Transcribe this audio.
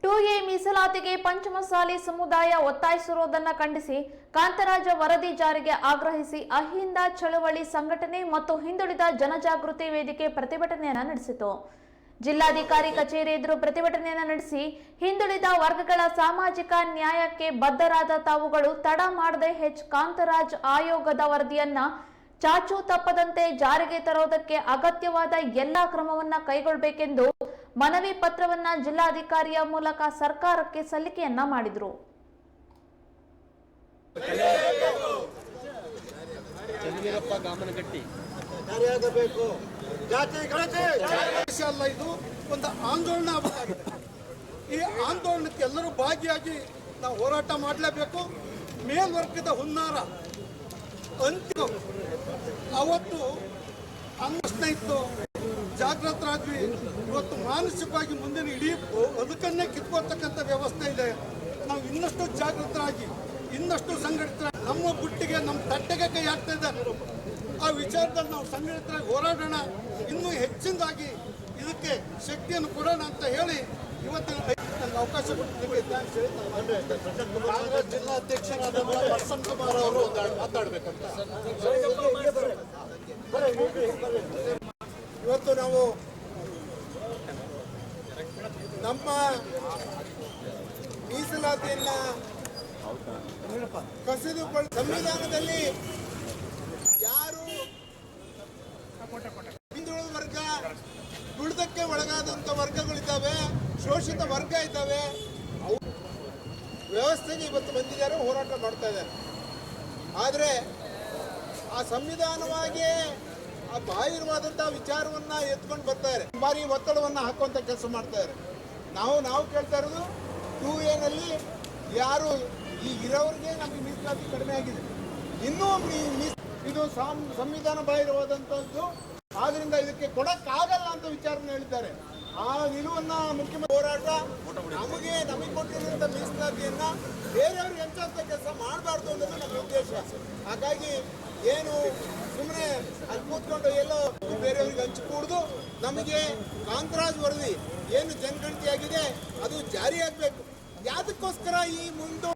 2A ಮೀಸಲಾತಿಗೆ ಪಂಚಮಸಾಲಿ ಸಮುದಾಯ ಒತ್ತಾಯಿಸಿರುವುದನ್ನು ಖಂಡಿಸಿ ಕಾಂತರಾಜ ವರದಿ ಜಾರಿಗೆ ಆಗ್ರಹಿಸಿ ಅಹಿಂದ ಚಳವಳಿ ಸಂಘಟನೆ ಮತ್ತು ಹಿಂದುಳಿದ ಜನಜಾಗೃತಿ ವೇದಿಕೆ ಪ್ರತಿಭಟನೆಯನ್ನು ನಡೆಸಿತು. ಜಿಲ್ಲಾಧಿಕಾರಿ ಕಚೇರಿ ಎದುರು ಪ್ರತಿಭಟನೆಯನ್ನು ನಡೆಸಿ ಹಿಂದುಳಿದ ವರ್ಗಗಳ ಸಾಮಾಜಿಕ ನ್ಯಾಯಕ್ಕೆ ಬದ್ಧರಾದ ತಾವುಗಳು ತಡ ಮಾಡದೆ ಕಾಂತರಾಜ್ ಆಯೋಗದ ವರದಿಯನ್ನ ಚಾಚು ತಪ್ಪದಂತೆ ಜಾರಿಗೆ ತರುವುದಕ್ಕೆ ಅಗತ್ಯವಾದ ಎಲ್ಲಾ ಕ್ರಮವನ್ನ ಕೈಗೊಳ್ಳಬೇಕೆಂದು ಮನವಿ ಪತ್ರವನ್ನ ಜಿಲ್ಲಾಧಿಕಾರಿಯ ಮೂಲಕ ಸರ್ಕಾರಕ್ಕೆ ಸಲ್ಲಿಕೆಯನ್ನ ಮಾಡಿದರು. ಇದು ಒಂದು ಆಂದೋಲನ ಆಗಬೇಕಾಗಿದೆ. ಈ ಆಂದೋಲನಕ್ಕೆ ಎಲ್ಲರೂ ಭಾಗಿಯಾಗಿ ನಾವು ಹೋರಾಟ ಮಾಡಲೇಬೇಕು. ಮೇಲ್ವರ್ಗದ ಹುನ್ನಾರ ಅಂತಿಮ ಅವತ್ತು ಅನ್ನಿಸ್ತಾ ಇತ್ತು, ಜಾಗೃತರಾದ್ವಿ. ಇವತ್ತು ಮಾನಸಿಕವಾಗಿ ಮುಂದಿನ ಇಡೀ ಬದುಕನ್ನೇ ಕಿತ್ಕೊಳ್ತಕ್ಕಂಥ ವ್ಯವಸ್ಥೆ ಇದೆ. ನಾವು ಇನ್ನಷ್ಟು ಜಾಗೃತರಾಗಿ ಇನ್ನಷ್ಟು ಸಂಘಟಿತರಾಗಿ ನಮ್ಮ ಗುಟ್ಟಿಗೆ ನಮ್ಮ ತಟ್ಟೆಗೆ ಕೈ ಹಾಕ್ತಾ ಇದ್ದಾರೆ. ಆ ವಿಚಾರದಲ್ಲಿ ನಾವು ಸಂಘಟಿತರಾಗಿ ಹೋರಾಡೋಣ, ಇನ್ನೂ ಹೆಚ್ಚಿನದಾಗಿ ಇದಕ್ಕೆ ಶಕ್ತಿಯನ್ನು ಕೊಡೋಣ ಅಂತ ಹೇಳಿ ಇವತ್ತಿನ ಅವಕಾಶ ಕೊಟ್ಟಿದ್ದಕ್ಕೆ ಕಾಂಗ್ರೆಸ್ ಜಿಲ್ಲಾಧ್ಯಕ್ಷರಾದ ಪ್ರಸನ್ನ ಕುಮಾರ್ ಅವರು ಮಾತಾಡಬೇಕಂತ. ಇವತ್ತು ನಾವು ನಮ್ಮ ಮೀಸಲಾತಿಯನ್ನ ಕಸಿದುಕೊಳ್ಳ ಸಂವಿಧಾನದಲ್ಲಿ ಯಾರು ಹಿಂದುಳಿದ ವರ್ಗ, ದುಡಿದಕ್ಕೆ ಒಳಗಾದಂತ ವರ್ಗಗಳಿದ್ದಾವೆ, ಶೋಷಿತ ವರ್ಗ ಇದ್ದಾವೆ, ವ್ಯವಸ್ಥೆಗೆ ಇವತ್ತು ಬಂದಿದ್ದಾರೆ, ಹೋರಾಟ ಮಾಡ್ತಾ ಇದ್ದಾರೆ. ಆದರೆ ಆ ಸಂವಿಧಾನವಾಗಿ ಆ ಬಾಹಿರವಾದಂತಹ ವಿಚಾರವನ್ನ ಎತ್ಕೊಂಡು ಬರ್ತಾರೆ, ಬಾರಿ ಒತ್ತಡವನ್ನ ಹಾಕುವಂತ ಕೆಲಸ ಮಾಡ್ತಾ ಇದ್ದಾರೆ. ನಾವು ಕೇಳ್ತಾ ಇರೋದು 2A ನಲ್ಲಿ ಯಾರು ಈ ಇರೋರಿಗೆ ನಮಗೆ ಮೀಸಲಾತಿ ಕಡಿಮೆ ಆಗಿದೆ, ಇನ್ನೂ ಇದು ಸಂವಿಧಾನ ಬಾಹಿರವಾದಂತದ್ದು, ಆದ್ರಿಂದ ಇದಕ್ಕೆ ಕೊಡಕ್ಕಾಗಲ್ಲ ಅಂತ ವಿಚಾರನ ಹೇಳಿದ್ದಾರೆ. ಆ ನಿಲುವನ್ನ ಮುಖ್ಯಮಂತ್ರಿ ಹೋರಾಟ ನಮಗೆ ಕೊಟ್ಟಿರುವಂತ ಮೀಸಲಾತಿಯನ್ನ ಬೇರೆಯವ್ರಿಗೆ ಹಂಚುವಂತ ಕೆಲಸ ಮಾಡಬಾರ್ದು ಅನ್ನೋದು ನಮ್ಮ ಉದ್ದೇಶ. ಹಾಗಾಗಿ ಏನು ಸುಮ್ಮನೆ ಅಲ್ಲಿ ಕೂತ್ಕೊಂಡು ಎಲ್ಲೋ ಬೇರೆಯವ್ರಿಗೆ ಹಂಚಿಕೂಡ್ದು, ನಮಗೆ ಕಾಂತರಾಜ್ ವರದಿ ಏನು ಜನಗಣತಿಯಾಗಿದೆ ಅದು ಜಾರಿಯಾಗಬೇಕು. ಯಾದಕ್ಕೋಸ್ಕರ ಈ ಮುಂದೆ